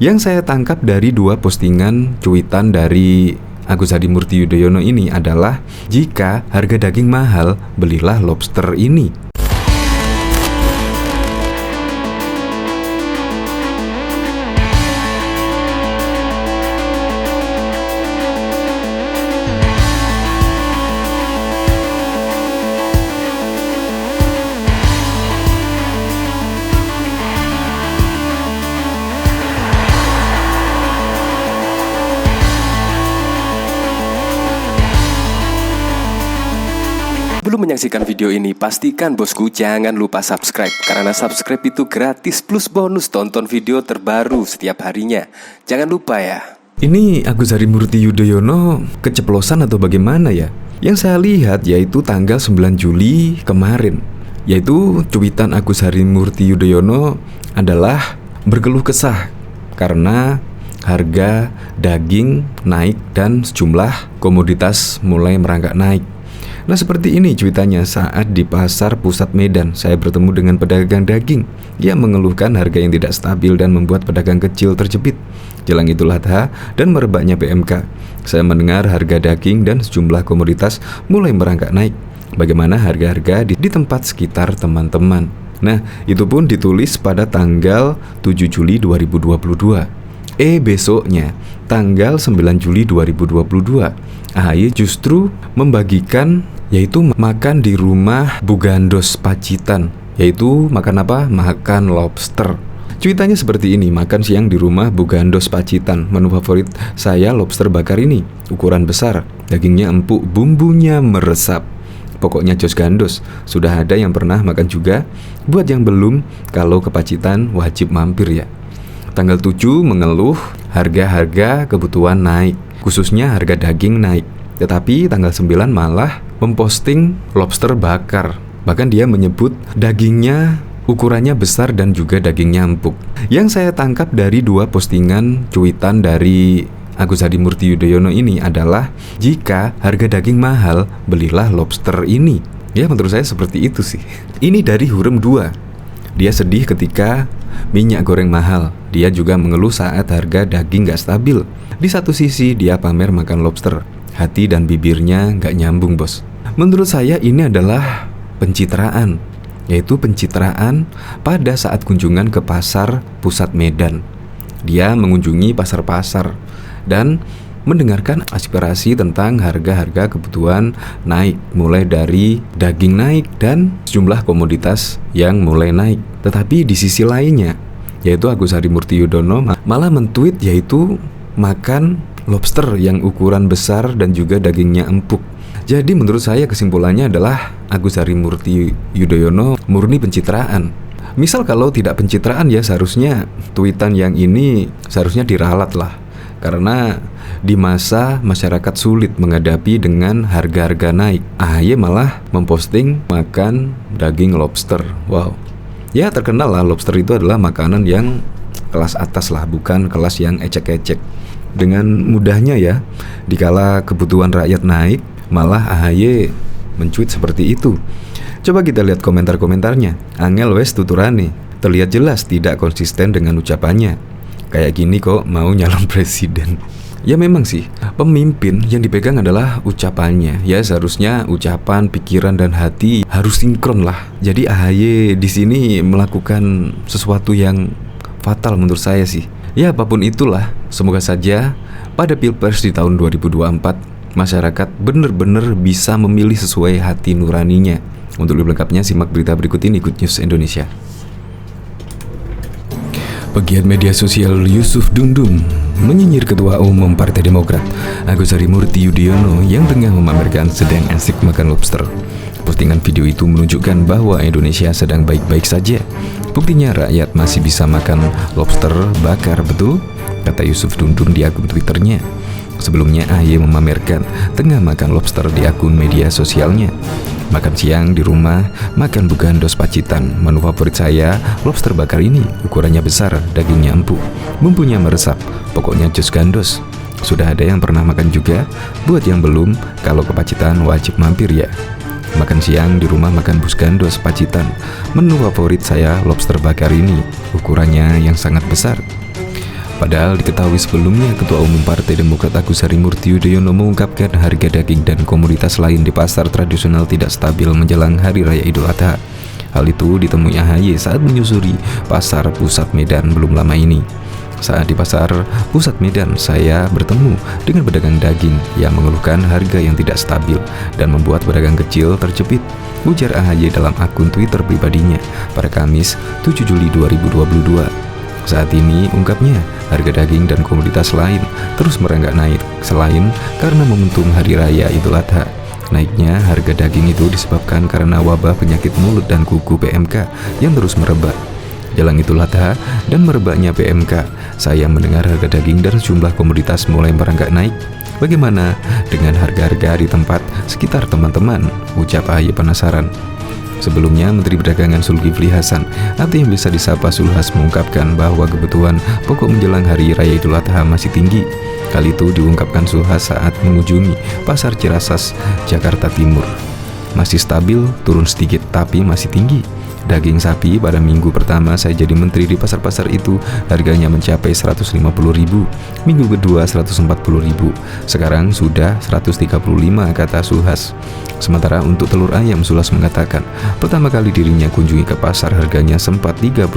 Yang saya tangkap dari dua postingan cuitan dari Agus Harimurti Yudhoyono ini adalah, jika harga daging mahal, belilah lobster ini. Sebelum menyaksikan video ini, pastikan bosku jangan lupa subscribe, karena subscribe itu gratis plus bonus tonton video terbaru setiap harinya. Jangan lupa ya. Ini Agus Harimurti Yudhoyono keceplosan atau bagaimana ya? Yang saya lihat yaitu tanggal 9 Juli kemarin, yaitu cuitan Agus Harimurti Yudhoyono adalah berkeluh kesah karena harga daging naik dan sejumlah komoditas mulai merangkak naik. Nah, seperti ini cuitannya saat di Pasar Pusat Medan. Saya bertemu dengan pedagang daging. Dia mengeluhkan harga yang tidak stabil dan membuat pedagang kecil terjepit. Jelang Idul Adha dan merebaknya PMK, saya mendengar harga daging dan sejumlah komoditas mulai merangkak naik. Bagaimana harga-harga di tempat sekitar teman-teman. Nah, itu pun ditulis pada tanggal 7 Juli 2022. Besoknya, tanggal 9 Juli 2022, AHY justru membagikan yaitu makan di rumah Bugandos Pacitan. Yaitu makan apa? Makan lobster. Cuitannya seperti ini: makan siang di rumah Bugandos Pacitan. Menu favorit saya lobster bakar ini, ukuran besar, dagingnya empuk, bumbunya meresap. Pokoknya jos gandos. Sudah ada yang pernah makan juga. Buat yang belum, kalau ke Pacitan wajib mampir ya. Tanggal 7 mengeluh harga-harga kebutuhan naik, khususnya harga daging naik. Tetapi tanggal 9 malah memposting lobster bakar. Bahkan dia menyebut dagingnya ukurannya besar dan juga dagingnya empuk. Yang saya tangkap dari dua postingan cuitan dari Agus Harimurti Yudhoyono ini adalah, jika harga daging mahal, belilah lobster ini. Ya, menurut saya seperti itu sih. Ini dari Hurem 2. Dia sedih ketika minyak goreng mahal. Dia juga mengeluh saat harga daging gak stabil. Di satu sisi dia pamer makan lobster, hati dan bibirnya gak nyambung bos. Menurut saya ini adalah pencitraan, yaitu pencitraan pada saat kunjungan ke Pasar Pusat Medan. Dia mengunjungi pasar-pasar dan mendengarkan aspirasi tentang harga-harga kebutuhan naik, mulai dari daging naik dan sejumlah komoditas yang mulai naik. Tetapi di sisi lainnya, yaitu Agus Harimurti Yudhoyono malah men-tweet yaitu makan lobster yang ukuran besar dan juga dagingnya empuk. Jadi menurut saya kesimpulannya adalah Agus Harimurti Yudhoyono murni pencitraan. Misal kalau tidak pencitraan ya seharusnya tweetan yang ini seharusnya diralat lah. Karena di masa masyarakat sulit menghadapi dengan harga-harga naik, AHY malah memposting makan daging lobster. Wow. Ya terkenal lah, lobster itu adalah makanan yang kelas atas lah, bukan kelas yang ecek-ecek. Dengan mudahnya ya, dikala kebutuhan rakyat naik, malah AHY mencuit seperti itu. Coba kita lihat komentar-komentarnya. Angel wes tuturane, terlihat jelas tidak konsisten dengan ucapannya. Kayak gini kok mau nyalon presiden. Ya memang sih, pemimpin yang dipegang adalah ucapannya. Ya seharusnya ucapan, pikiran dan hati harus sinkron lah. Jadi AHY di sini melakukan sesuatu yang fatal menurut saya sih. Ya apapun itulah, semoga saja pada Pilpres di tahun 2024 masyarakat benar-benar bisa memilih sesuai hati nuraninya. Untuk lebih lengkapnya simak berita berikut ini, Good News Indonesia. Pegiat media sosial Yusuf Dundung menyinyir Ketua Umum Partai Demokrat Agus Harimurti Yudhoyono yang tengah memamerkan sedang asik makan lobster. Postingan video itu menunjukkan bahwa Indonesia sedang baik-baik saja. Buktinya rakyat masih bisa makan lobster bakar, betul? Kata Yusuf Dundung di akun Twitternya. Sebelumnya AHY memamerkan tengah makan lobster di akun media sosialnya. Makan siang di rumah, makan Bugandos Pacitan. Menu favorit saya, lobster bakar ini. Ukurannya besar, dagingnya empuk, bumbunya meresap. Pokoknya jos gandos. Sudah ada yang pernah makan juga? Buat yang belum, kalau ke Pacitan wajib mampir ya. Makan siang di rumah makan Bugandos Pacitan. Menu favorit saya, lobster bakar ini. Ukurannya yang sangat besar. Padahal diketahui sebelumnya Ketua Umum Partai Demokrat Agus Harimurti Yudhoyono mengungkapkan harga daging dan komoditas lain di pasar tradisional tidak stabil menjelang Hari Raya Idul Adha. Hal itu ditemui AHY saat menyusuri Pasar Pusat Medan belum lama ini. Saat di Pasar Pusat Medan, saya bertemu dengan pedagang daging yang mengeluhkan harga yang tidak stabil dan membuat pedagang kecil terjepit, ujar AHY dalam akun Twitter pribadinya pada Kamis 7 Juli 2022. Saat ini, ungkapnya, harga daging dan komoditas lain terus merenggak naik selain karena momentum Hari Raya Idul Adha. Naiknya harga daging itu disebabkan karena wabah penyakit mulut dan kuku PMK yang terus merebak. Jelang Idul Adha dan merebaknya PMK, saya mendengar harga daging dan sejumlah komoditas mulai merenggak naik. Bagaimana dengan harga-harga di tempat sekitar teman-teman? Ucap AHY penasaran. Sebelumnya, Menteri Perdagangan Zulkifli Hasan atau yang bisa disapa Zulhas mengungkapkan bahwa kebutuhan pokok menjelang Hari Raya Idul Adha masih tinggi. Kali itu diungkapkan Zulhas saat mengunjungi Pasar Ciracas, Jakarta Timur. Masih stabil, turun sedikit tapi masih tinggi. Daging sapi pada minggu pertama saya jadi menteri di pasar-pasar itu harganya mencapai 150.000, minggu kedua 140.000, sekarang sudah 135, kata Zulhas. Sementara untuk telur ayam, Zulhas mengatakan pertama kali dirinya kunjungi ke pasar harganya sempat 30.000,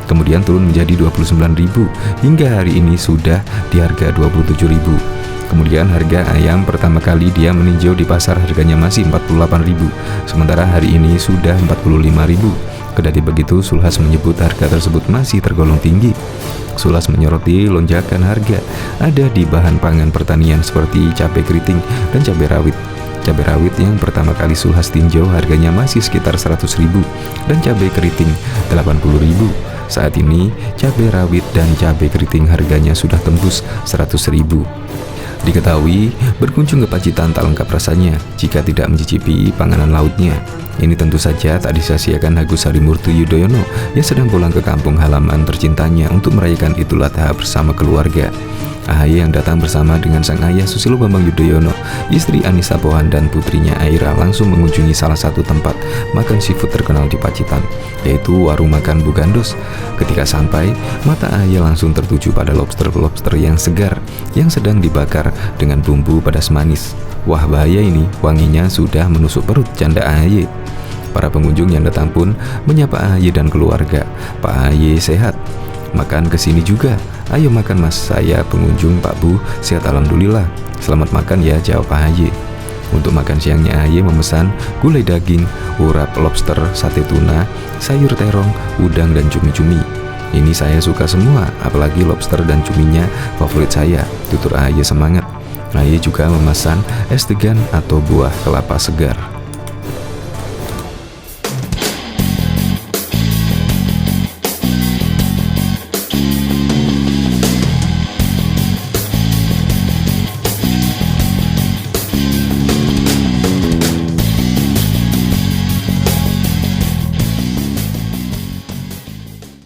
kemudian turun menjadi 29.000, hingga hari ini sudah di harga 27.000. Kemudian harga ayam pertama kali dia meninjau di pasar harganya masih 48.000, sementara hari ini sudah 45.000. Kendati begitu, Zulhas menyebut harga tersebut masih tergolong tinggi. Zulhas menyoroti lonjakan harga ada di bahan pangan pertanian seperti cabai keriting dan cabai rawit. Cabai rawit yang pertama kali Zulhas tinjau harganya masih sekitar 100.000 dan cabai keriting 80.000. Saat ini cabai rawit dan cabai keriting harganya sudah tembus 100.000. Diketahui, berkunjung ke Pacitan tak lengkap rasanya jika tidak mencicipi panganan lautnya. Ini tentu saja tak disia-siakan Agus Harimurti Yudhoyono yang sedang pulang ke kampung halaman tercintanya untuk merayakan Idul Adha bersama keluarga. AHY yang datang bersama dengan sang ayah Susilo Bambang Yudhoyono, istri Anissa Pohan dan putrinya Aira langsung mengunjungi salah satu tempat makan seafood terkenal di Pacitan, yaitu warung makan Bu Gandos. Ketika sampai, mata AHY langsung tertuju pada lobster-lobster yang segar yang sedang dibakar dengan bumbu pedas manis. Wah, bahaya ini, wanginya sudah menusuk perut, canda AHY. Para pengunjung yang datang pun menyapa AHY dan keluarga. Pak AHY sehat? Makan kesini juga. Ayo makan mas, saya pengunjung Pak Bu, sehat alhamdulillah. Selamat makan ya, jawab AHY. Untuk makan siangnya AHY memesan gulai daging, urap lobster, sate tuna, sayur terong, udang dan cumi-cumi. Ini saya suka semua, apalagi lobster dan cuminya favorit saya, tutur AHY semangat. AHY juga memesan es degan atau buah kelapa segar.